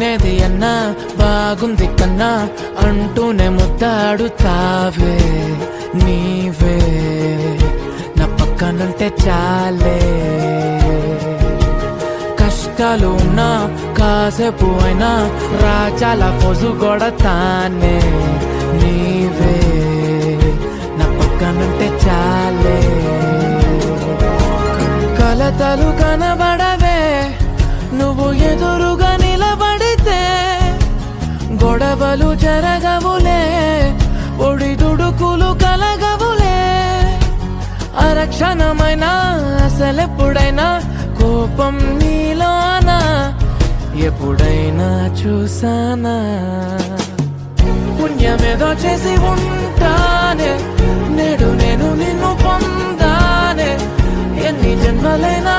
బాగుండేది అన్నా బాగుంది కన్నా అంటూనే ముద్దాడుతావే నీవే నా పక్కనుంటే చాలే. కష్టాలు ఉన్నా కాసేపు అయినా రాజాల ఫోజు కొడతానే నీవే నా పక్కనుంటే చాలే. కలతలు కనబడవే నువ్వు ఎదురుగా నిలబడితే, గొడవలు జరగవులే ఒడిదుడుకులు కలగవులే. అరక్షణమైనా అసలెప్పుడైనా కోపం నీలోనా ఎప్పుడైనా చూసానా? పుణ్యమేదో చేసి ఉంటానే నేడు నేను నిన్ను పొందానే. ఎన్ని జన్మలైనా